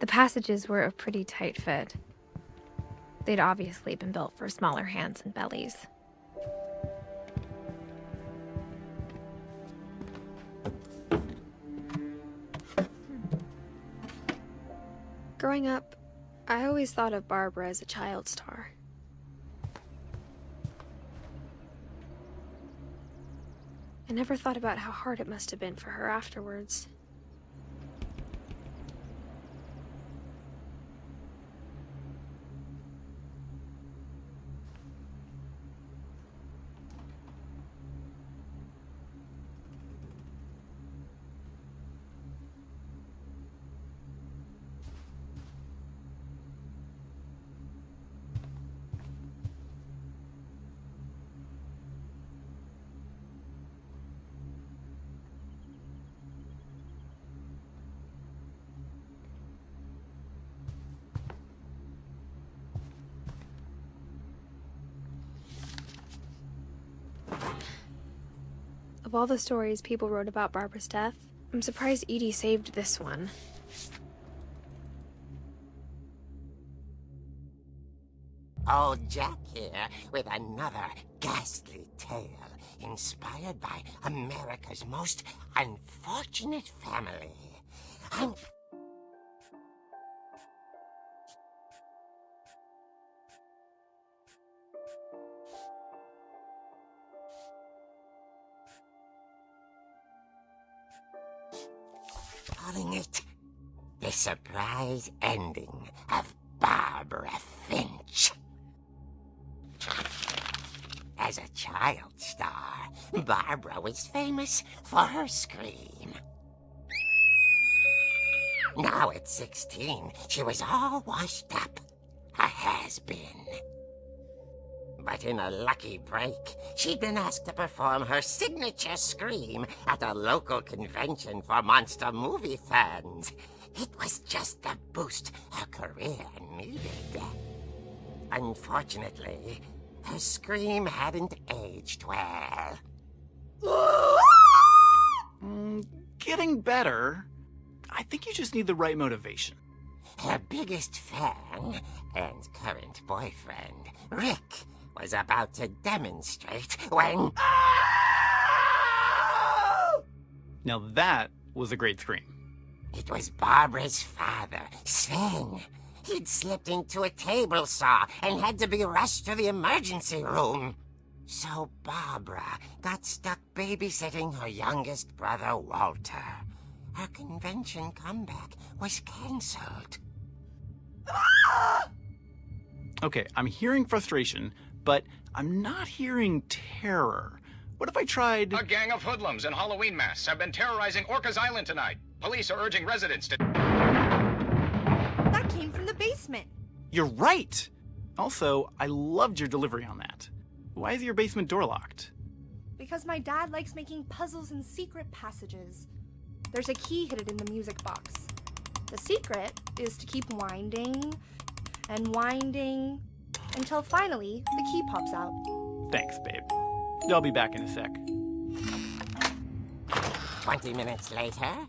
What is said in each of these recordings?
The passages were a pretty tight fit. They'd obviously been built for smaller hands and bellies. Growing up, I always thought of Barbara as a child star. I never thought about how hard it must have been for her afterwards. Of all the stories people wrote about Barbara's death, I'm surprised Edie saved this one. Old Jack here with another ghastly tale inspired by America's most unfortunate family. Calling it the surprise ending of Barbara Finch. As a child star, Barbara was famous for her scream. Now at 16, she was all washed up, a has-been. But in a lucky break, she'd been asked to perform her signature scream at a local convention for monster movie fans. It was just the boost her career needed. Unfortunately, her scream hadn't aged well. Getting better. I think you just need the right motivation. Her biggest fan and current boyfriend, Rick, was about to demonstrate when... Now that was a great scream. It was Barbara's father, Sven. He'd slipped into a table saw and had to be rushed to the emergency room. So Barbara got stuck babysitting her youngest brother, Walter. Her convention comeback was cancelled. Okay, I'm hearing frustration, but I'm not hearing terror. What if I tried... A gang of hoodlums in Halloween masks have been terrorizing Orcas Island tonight. Police are urging residents to... That came from the basement. You're right! Also, I loved your delivery on that. Why is your basement door locked? Because my dad likes making puzzles and secret passages. There's a key hidden in the music box. The secret is to keep winding and winding until finally the key pops out. Thanks, babe. I'll be back in a sec. 20 minutes later,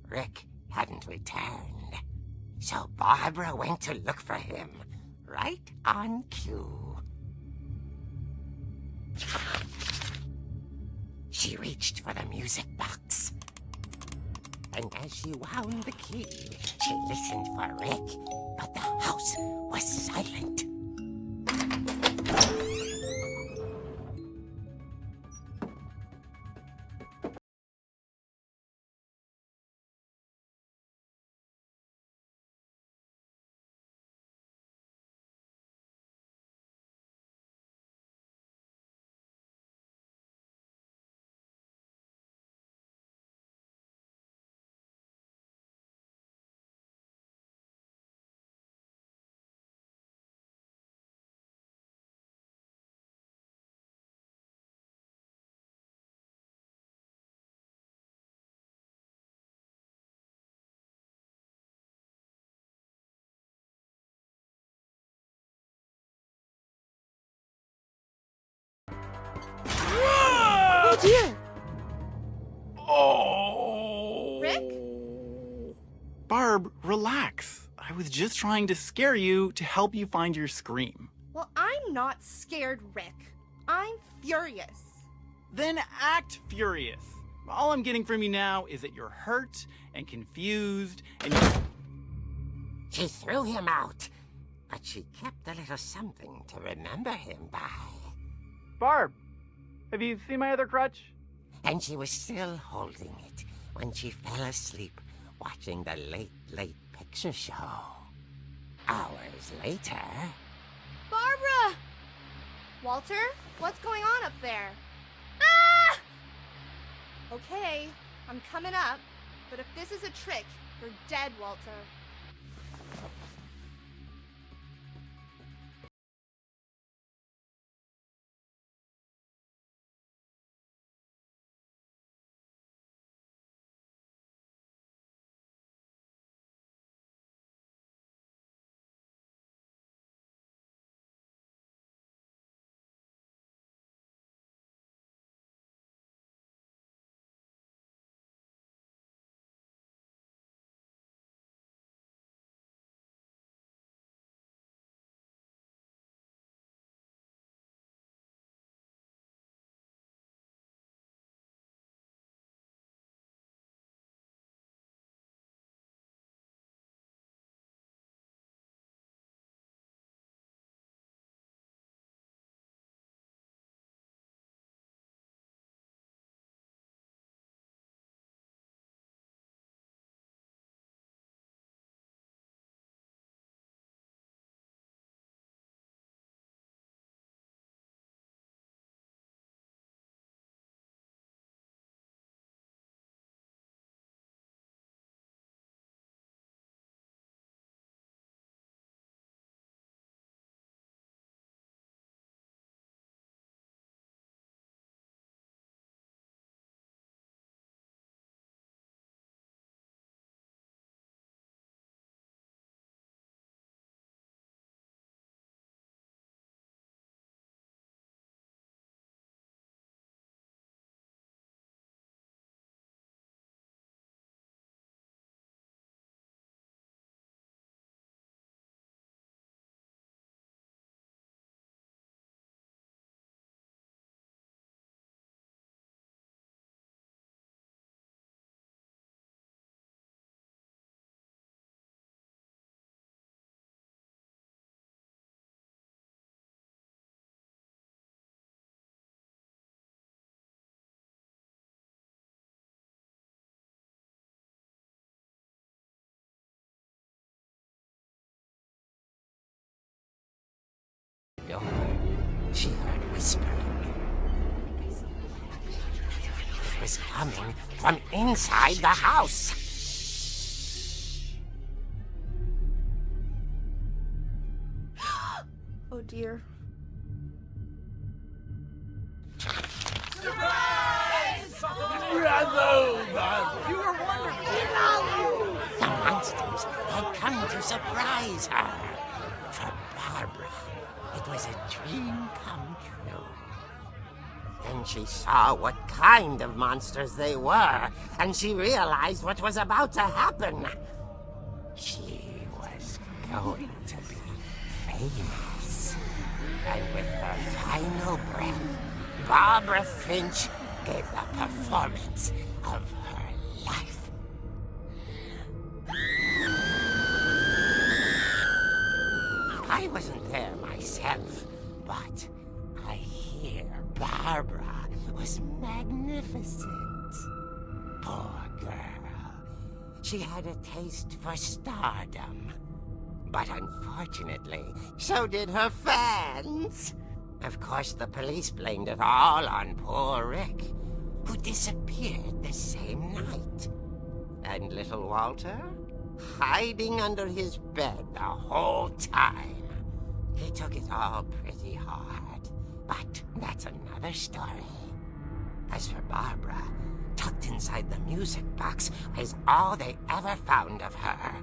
Rick hadn't returned. So Barbara went to look for him, right on cue. She reached for the music box. And as she wound the key, she listened for Rick, but the house was silent. Oh dear! Oh! Rick? Barb, relax. I was just trying to scare you to help you find your scream. Well, I'm not scared, Rick. I'm furious. Then act furious. All I'm getting from you now is that you're hurt and confused and She threw him out, but she kept a little something to remember him by. Barb, have you seen my other crutch? And she was still holding it when she fell asleep watching the late picture show. Hours later... Barbara! Walter, what's going on up there? Ah! Okay, I'm coming up, but if this is a trick, you're dead, Walter. door, she heard whispering. It was coming from inside the house. Oh dear. The monsters had come to surprise her. For Barbara, it was a dream come true. Then she saw what kind of monsters they were, and she realized what was about to happen. She was going to be famous. And with her final breath, Barbara Finch gave the performance of her life. I wasn't there myself, but I hear Barbara was magnificent. Poor girl. She had a taste for stardom. But unfortunately, so did her fans. Of course, the police blamed it all on poor Rick, who disappeared the same night. And little Walter? Hiding under his bed the whole time. He took it all pretty hard, but that's another story. As for Barbara, tucked inside the music box is all they ever found of her.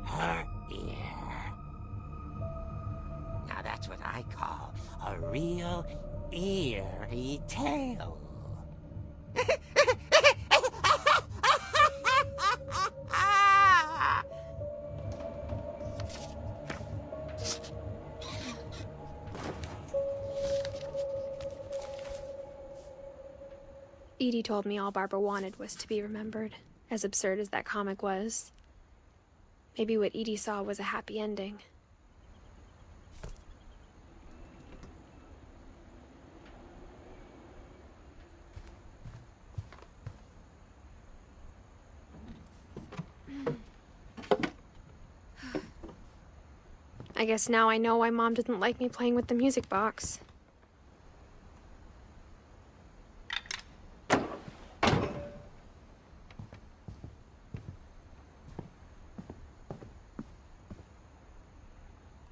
Her ear. Now that's what I call a real eerie tale. Edie told me all Barbara wanted was to be remembered, as absurd as that comic was. Maybe what Edie saw was a happy ending. I guess now I know why Mom didn't like me playing with the music box.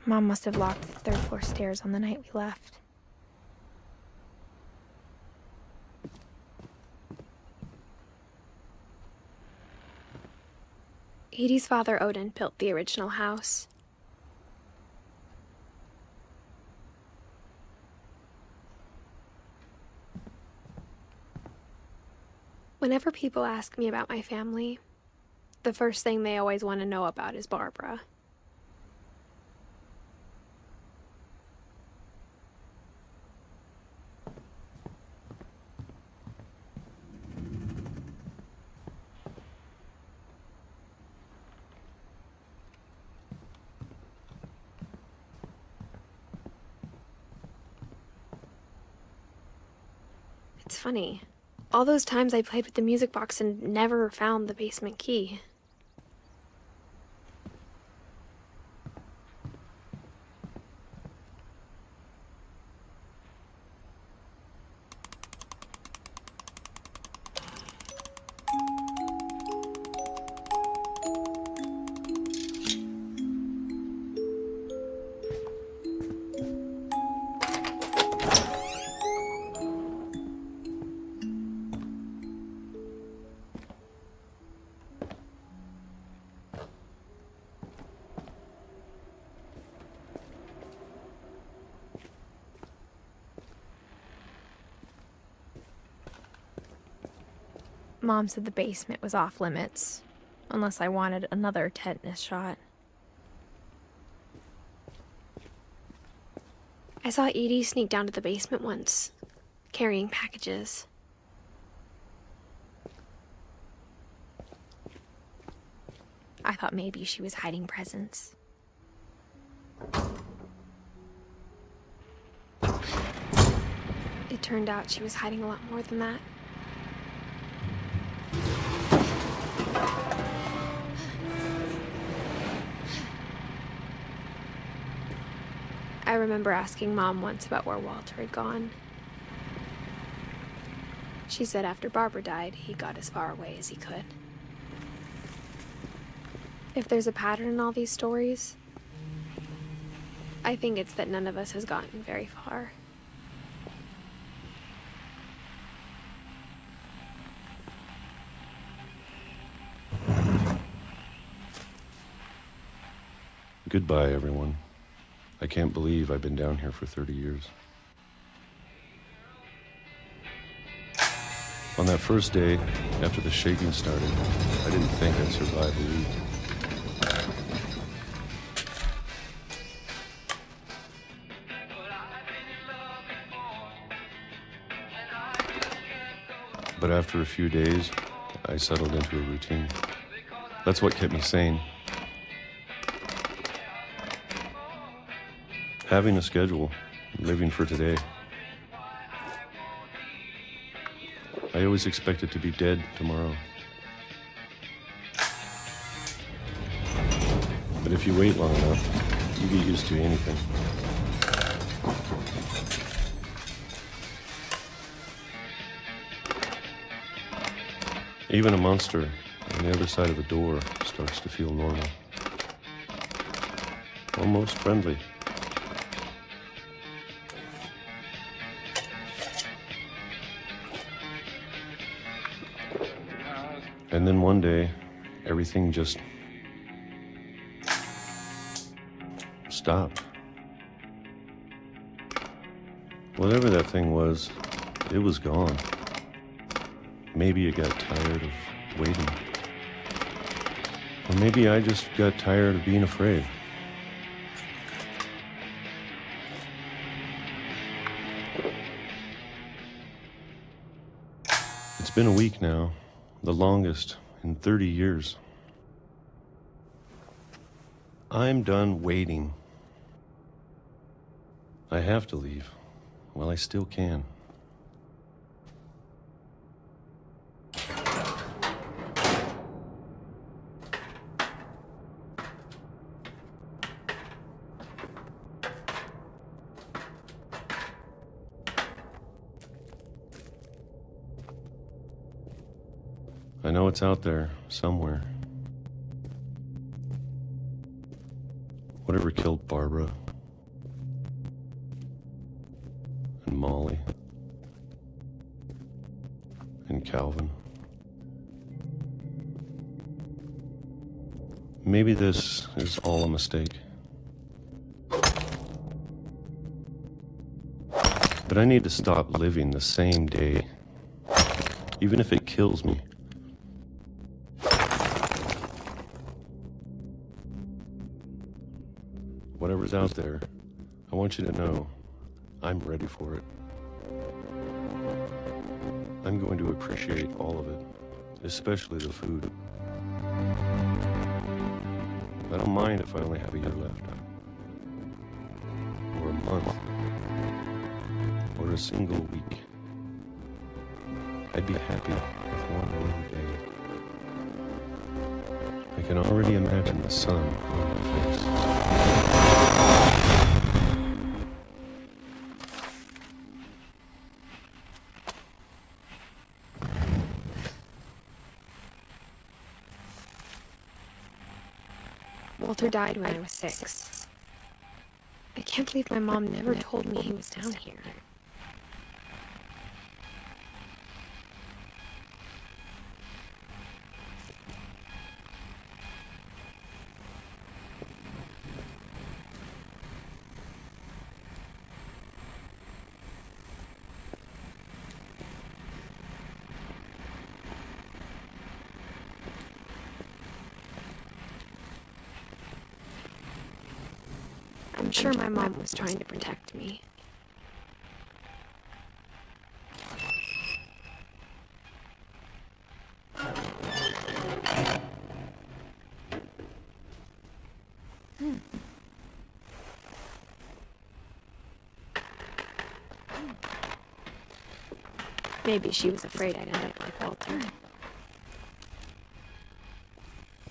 Mom must have locked the third floor stairs on the night we left. Edie's father, Odin, built the original house. Whenever people ask me about my family, the first thing they always want to know about is Barbara. It's funny. All those times I played with the music box and never found the basement key. Mom said the basement was off limits, unless I wanted another tetanus shot. I saw Edie sneak down to the basement once, carrying packages. I thought maybe she was hiding presents. It turned out she was hiding a lot more than that. I remember asking Mom once about where Walter had gone. She said after Barbara died, he got as far away as he could. If there's a pattern in all these stories, I think it's that none of us has gotten very far. Goodbye, everyone. I can't believe I've been down here for 30 years. On that first day, after the shaking started, I didn't think I'd survive a week. But after a few days, I settled into a routine. That's what kept me sane. Having a schedule, living for today. I always expected to be dead tomorrow. But if you wait long enough, you get used to anything. Even a monster on the other side of the door starts to feel normal. Almost friendly. And then one day, everything just stopped. Whatever that thing was, it was gone. Maybe it got tired of waiting. Or maybe I just got tired of being afraid. It's been a week now, the longest in 30 years. I'm done waiting. I have to leave while I still can. I know it's out there somewhere. Whatever killed Barbara and Molly and Calvin. Maybe this is all a mistake. But I need to stop living the same day, even if it kills me. Whatever's out there, I want you to know I'm ready for it. I'm going to appreciate all of it, especially the food. I don't mind if I only have a year left, or a month, or a single week. I'd be happy with one more day. I can already imagine the sun on my face. Walter died when I was 6. I can't believe my mom never told me he was down here. I'm sure my mom was trying to protect me. Maybe she was afraid I'd end up like Walter.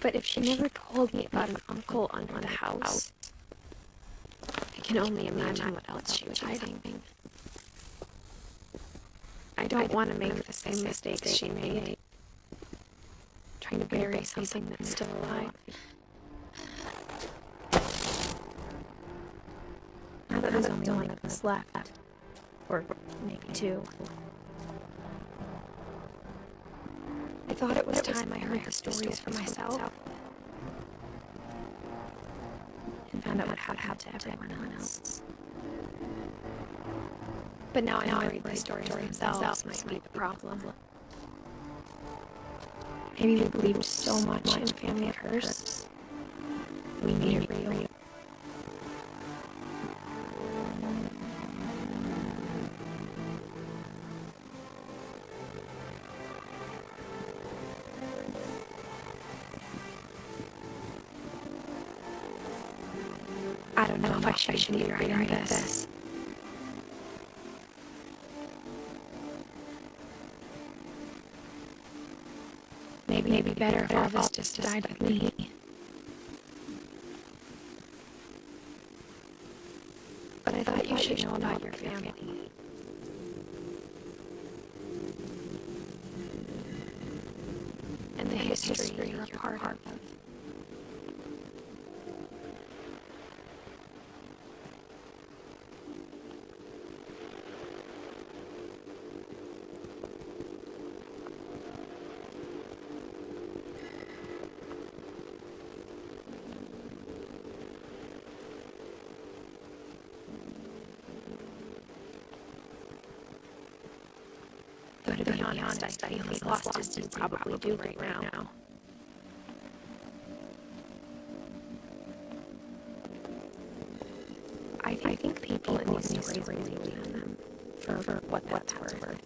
But if she never told me about an uncle under the house, I can only imagine what else she was hiding. I don't want to make the same mistakes she made, trying to bury something that's still alive. Now that there's only one of us left, or maybe 2. I thought it was time I heard the stories for myself and found out what had happened to everyone else. But now I'm worried the stories themselves might be the problem. Maybe we believed so much in a family of hers. We made it real. I don't know if I should be writing this. Maybe it'd be better if all of us just died with me. But I thought you should know about your family. And the history you're a part of. Though to be honest, I feel as lost as you probably do right now. I think people in these stories really believe in them, for what that's worth.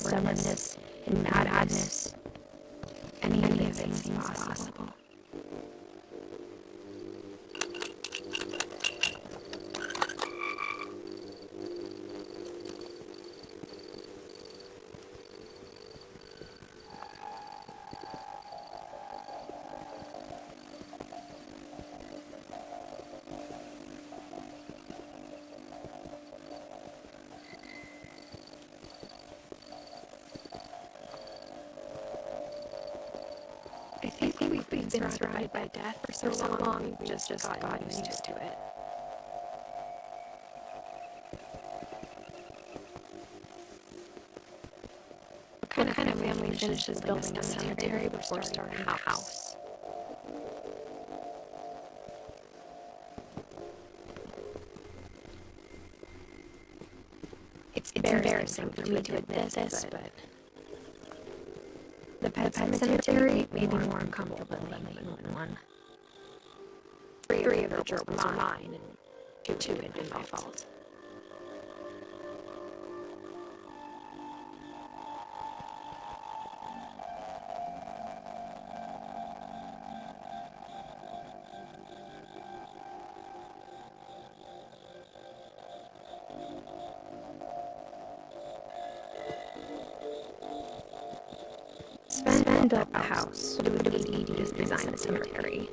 stubbornness and madness. Any of it seems possible. I think we've been surrounded by death for so long, we just got used to it. What kind of family finishes building a cemetery before starting a house? It's embarrassing for me to admit this, but the pet cemetery made me more uncomfortable than the human one. Three of the gerbils were mine, and two had been my fault. Sven built a house, but it was Edith designed the cemetery.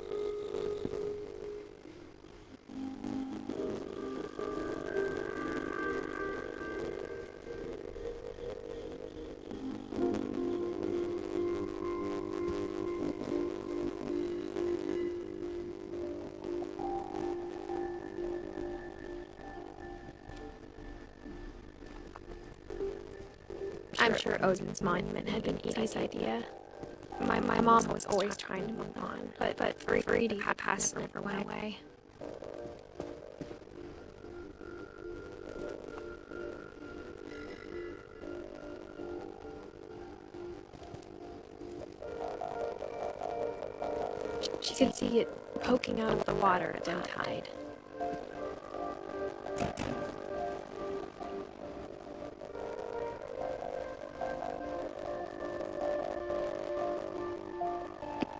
I'm sure Odin's monument had been Edie's idea. My mom was always trying to move on, but for Edie, the past never went away. She could see it poking out of the water at low tide.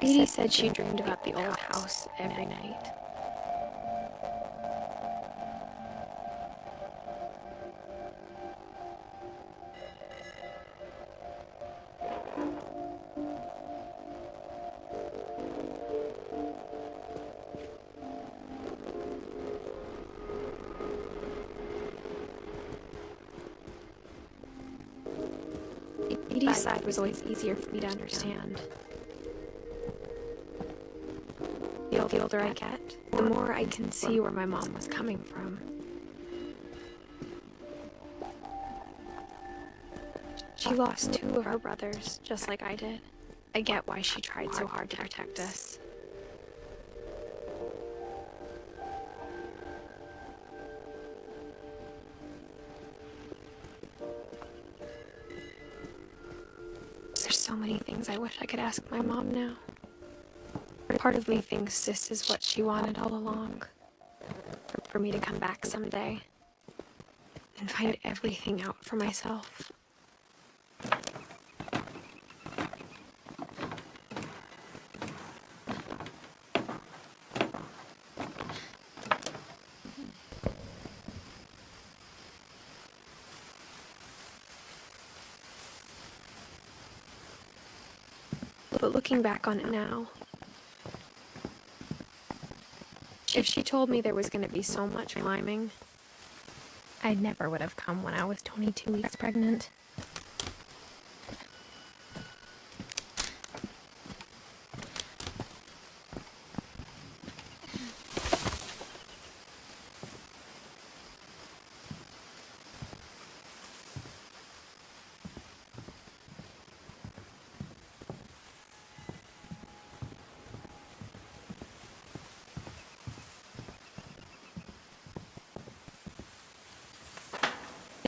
Edie said she dreamed about the old house every night. Edie's side was always easier for me to understand. The older I get, the more I can see where my mom was coming from. She lost two of her brothers, just like I did. I get why she tried so hard to protect us. There's so many things I wish I could ask my mom now. Part of me thinks this is what she wanted all along. For me to come back someday and find everything out for myself. But looking back on it now, if she told me there was going to be so much climbing, I never would have come when I was 22 weeks pregnant.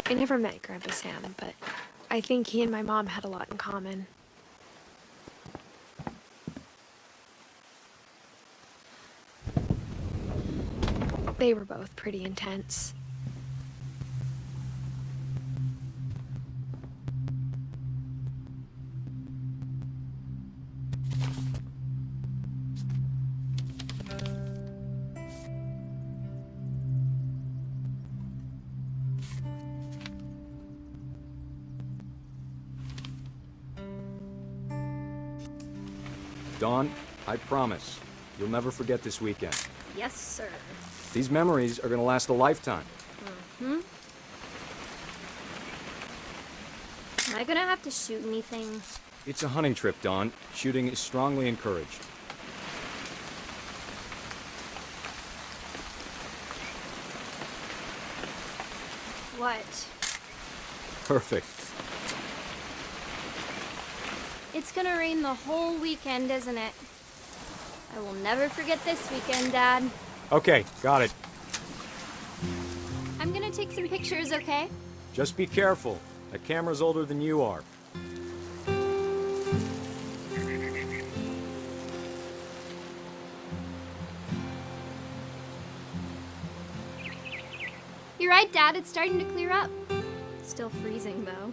I never met Grandpa Sam, but I think he and my mom had a lot in common. They were both pretty intense. Dawn, I promise, you'll never forget this weekend. Yes, sir. These memories are gonna last a lifetime. Am I gonna have to shoot anything? It's a hunting trip, Dawn. Shooting is strongly encouraged. What? Perfect. It's gonna rain the whole weekend, isn't it? I will never forget this weekend, Dad. Okay, got it. I'm gonna take some pictures, okay? Just be careful. That camera's older than you are. You're right, Dad. It's starting to clear up. Still freezing, though.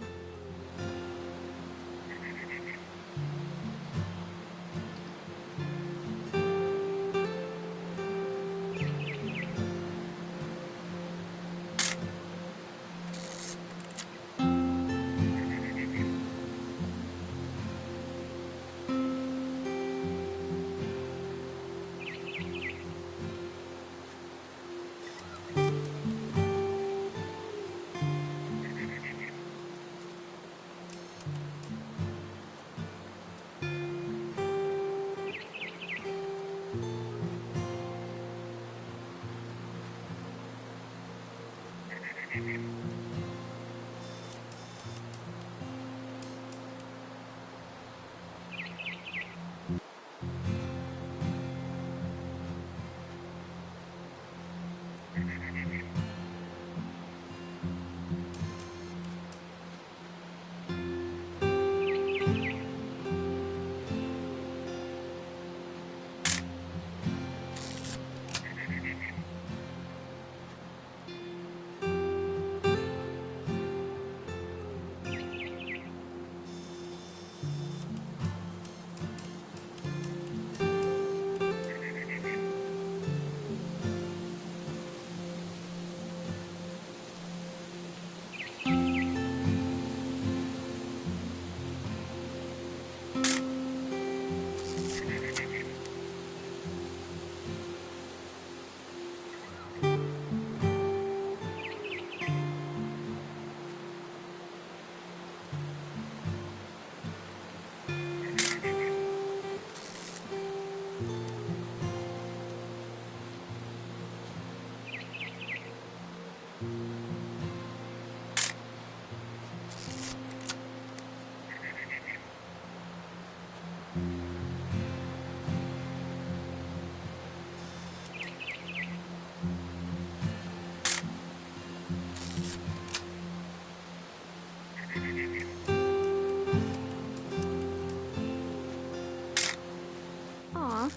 Aw.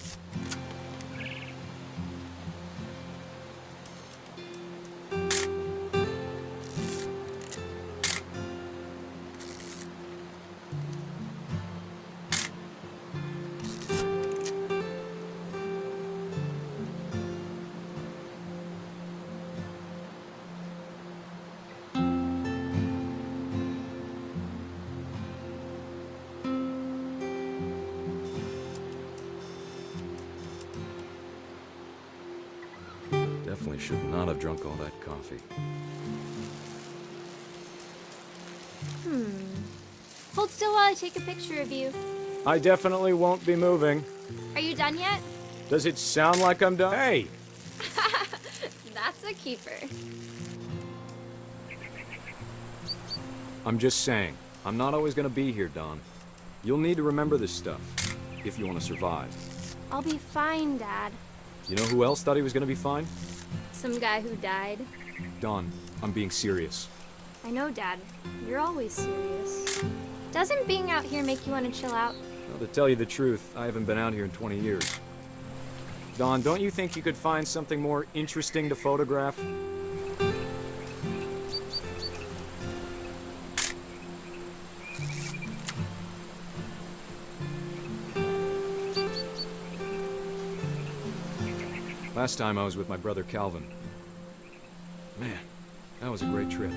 Definitely should not have drunk all that coffee. Hold still while I take a picture of you. I definitely won't be moving. Are you done yet? Does it sound like I'm done? Hey! That's a keeper. I'm just saying, I'm not always gonna be here, Dawn. You'll need to remember this stuff, if you want to survive. I'll be fine, Dad. You know who else thought he was gonna be fine? Some guy who died. Dawn, I'm being serious. I know, Dad. You're always serious. Doesn't being out here make you want to chill out? Well, to tell you the truth, I haven't been out here in 20 years. Dawn, don't you think you could find something more interesting to photograph? Last time I was with my brother Calvin. Man, that was a great trip.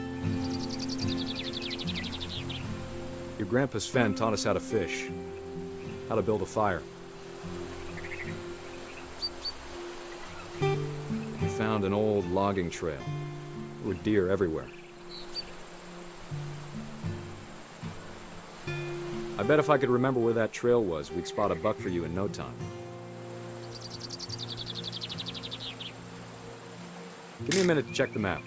Your grandpa Sven taught us how to fish, how to build a fire. We found an old logging trail. There were deer everywhere. I bet if I could remember where that trail was, we'd spot a buck for you in no time. Give me a minute to check the map.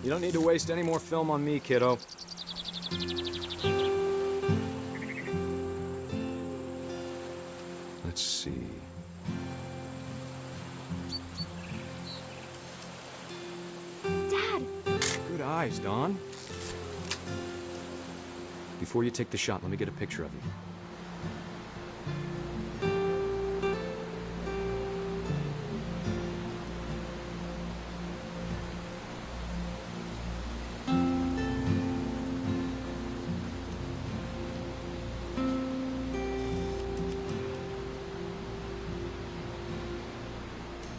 You don't need to waste any more film on me, kiddo. Let's see. Dad! Good eyes, Dawn. Before you take the shot, let me get a picture of you.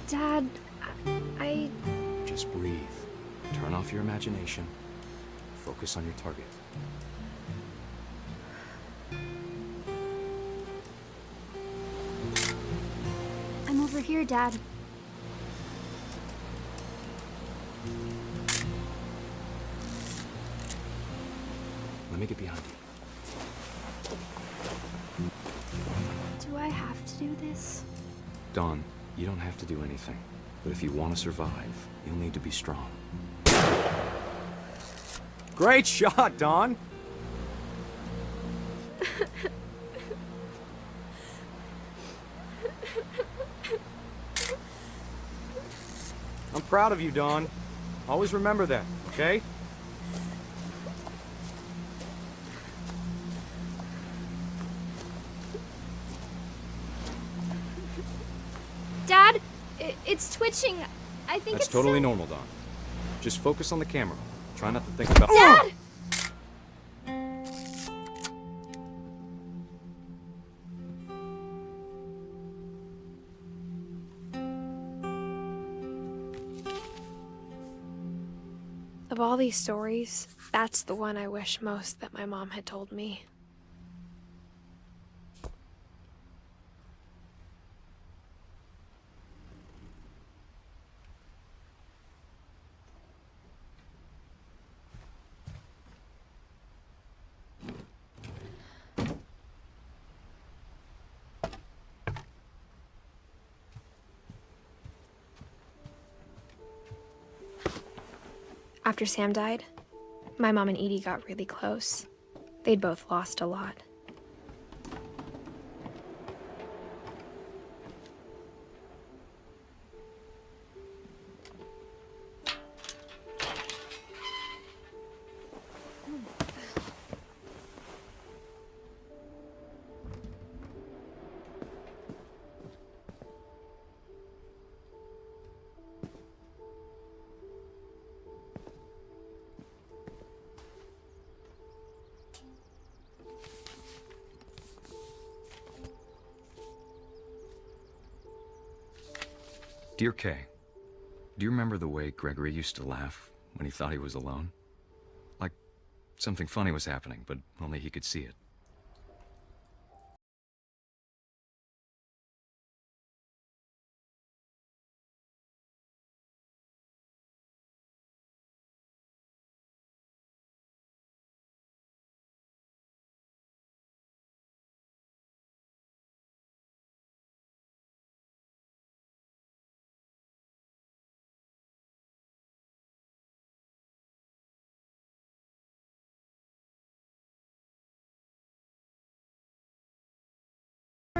Dad, I... Just breathe. Turn off your imagination. Focus on your target. I'm over here, Dad. Let me get behind you. Do I have to do this? Dawn, you don't have to do anything. But if you want to survive, you'll need to be strong. Great shot, Dawn! I'm proud of you, Dawn. Always remember that, okay? Dad, it's twitching. I think That's it's totally so... normal, Dawn. Just focus on the camera. Try not to think about... Dad! Of all these stories, that's the one I wish most that my mom had told me. After Sam died, my mom and Edie got really close. They'd both lost a lot. Dear Kay, do you remember the way Gregory used to laugh when he thought he was alone? Like something funny was happening, but only he could see it.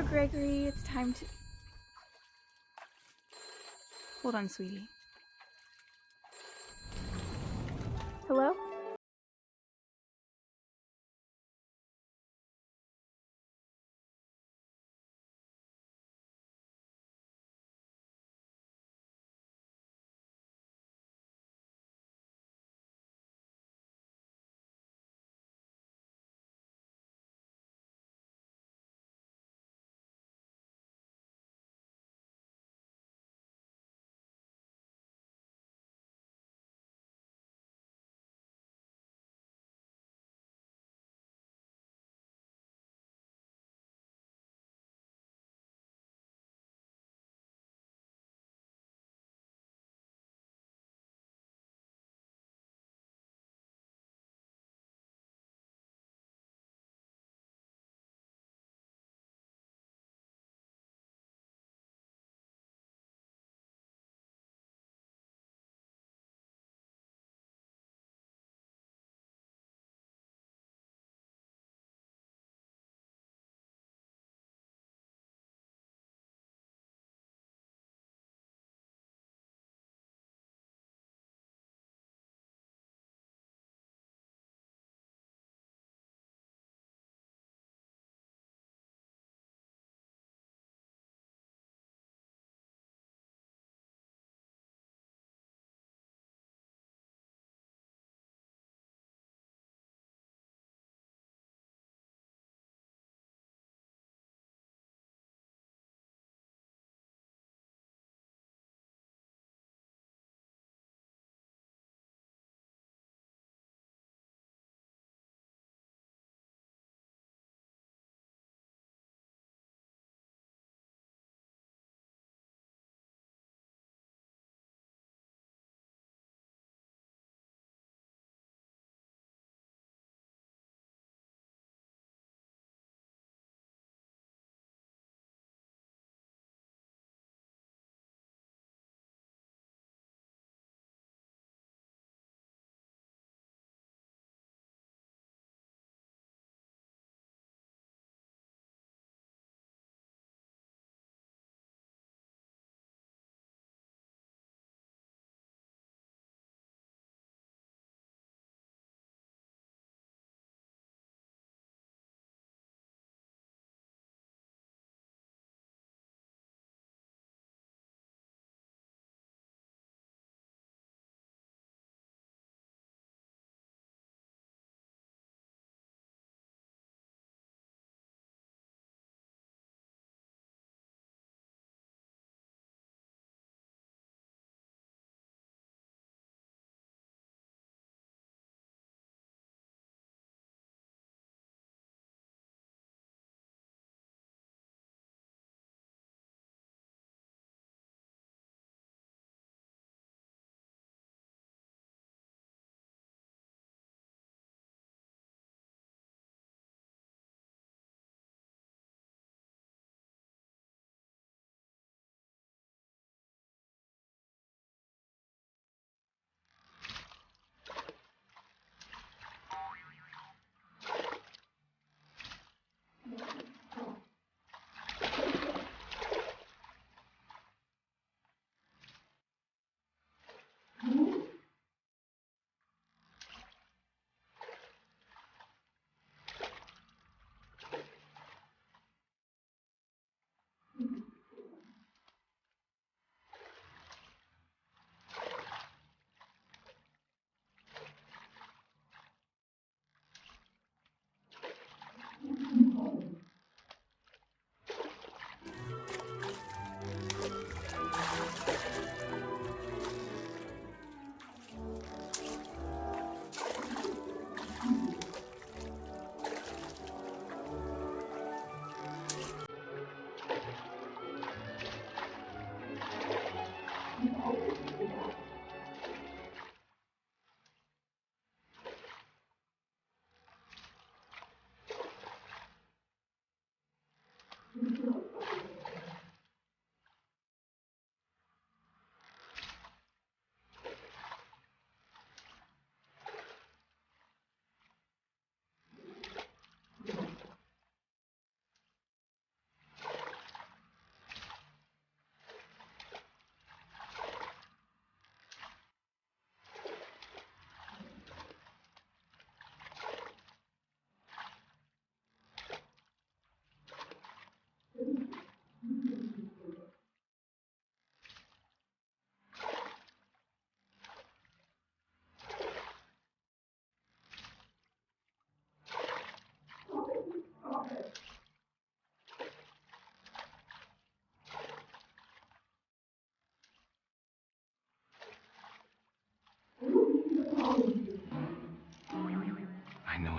Gregory, it's time to... Hold on, sweetie. Hello?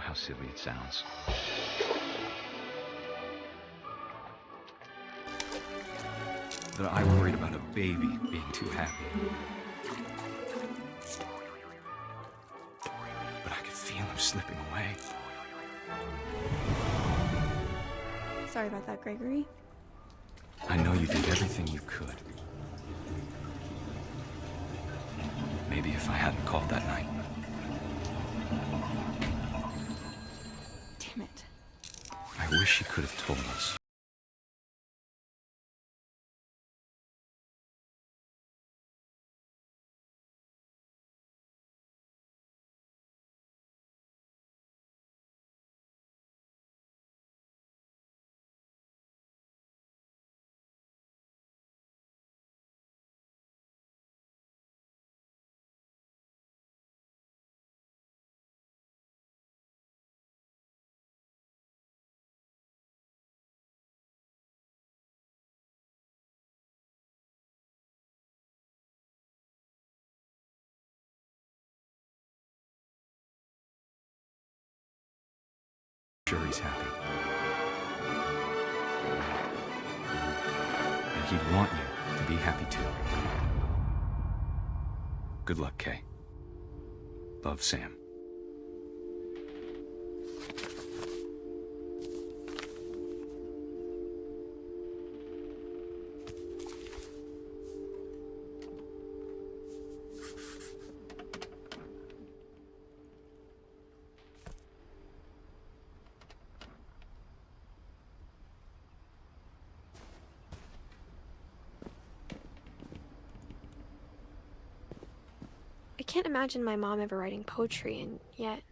how silly it sounds. That I worried about a baby being too happy. But I could feel him slipping away. Sorry about that, Gregory. I know you did everything you could. Maybe if I hadn't called that night. Damn it. I wish you could have told us. Sure he's happy. And he'd want you to be happy too. Good luck, Kay. Love, Sam. I can't imagine my mom ever writing poetry, and yet...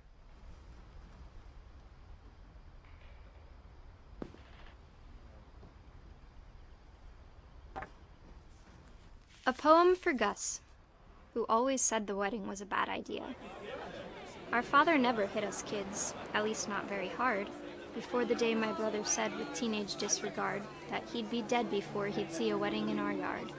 A poem for Gus, who always said the wedding was a bad idea. Our father never hit us kids, at least not very hard, before the day my brother said with teenage disregard that he'd be dead before he'd see a wedding in our yard.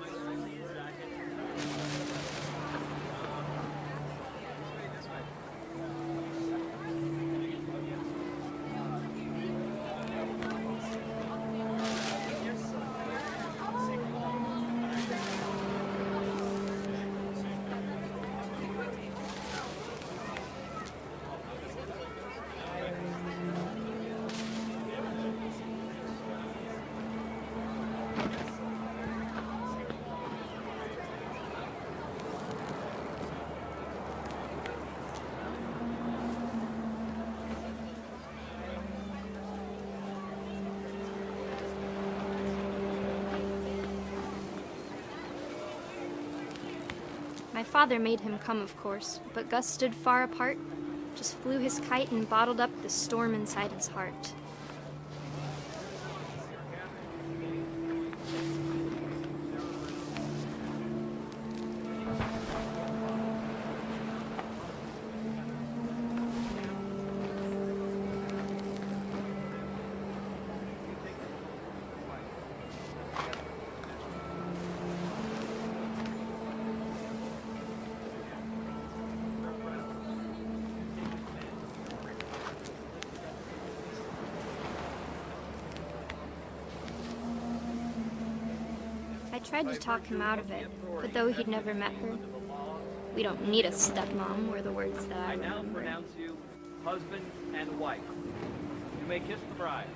My father made him come, of course, but Gus stood far apart, just flew his kite and bottled up the storm inside his heart. I tried to talk him out of it, but though he'd never met her, "We don't need a stepmom," were the words that I now remember. pronounce you husband and wife. You may kiss the bride.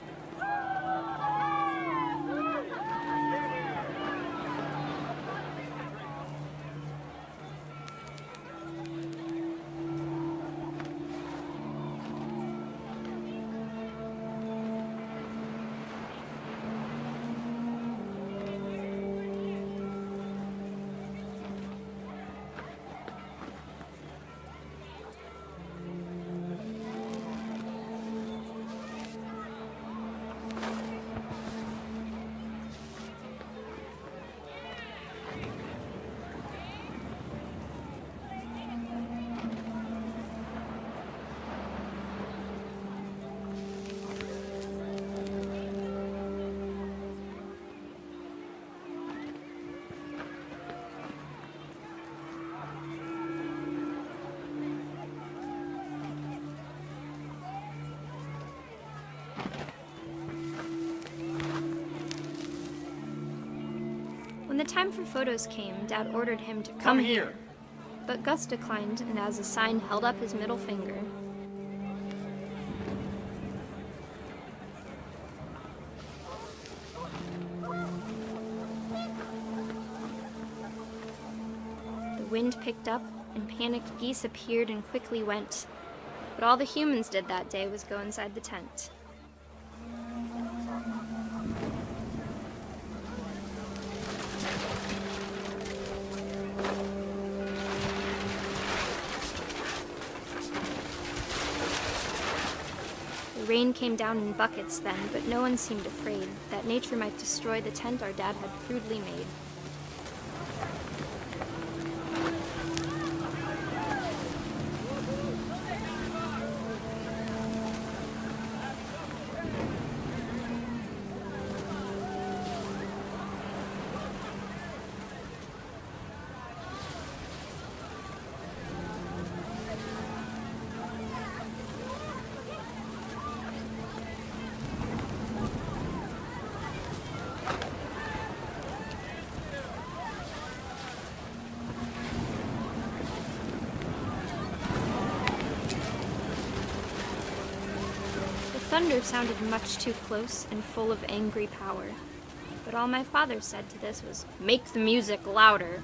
When the time for photos came, Dad ordered him to Come here. But Gus declined and as a sign held up his middle finger. The wind picked up and panicked geese appeared and quickly went. But all the humans did that day was go inside the tent. The rain came down in buckets then, but no one seemed afraid that nature might destroy the tent our dad had crudely made. Thunder sounded much too close and full of angry power, but all my father said to this was, "Make the music louder."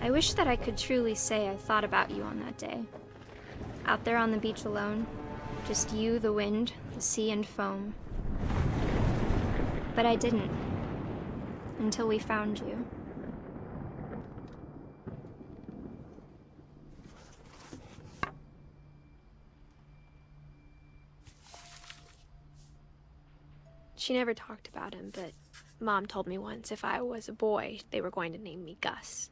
I wish that I could truly say I thought about you on that day. Out there on the beach alone, just you, the wind, the sea, and foam. But I didn't, until we found you. She never talked about him, but Mom told me once if I was a boy, they were going to name me Gus.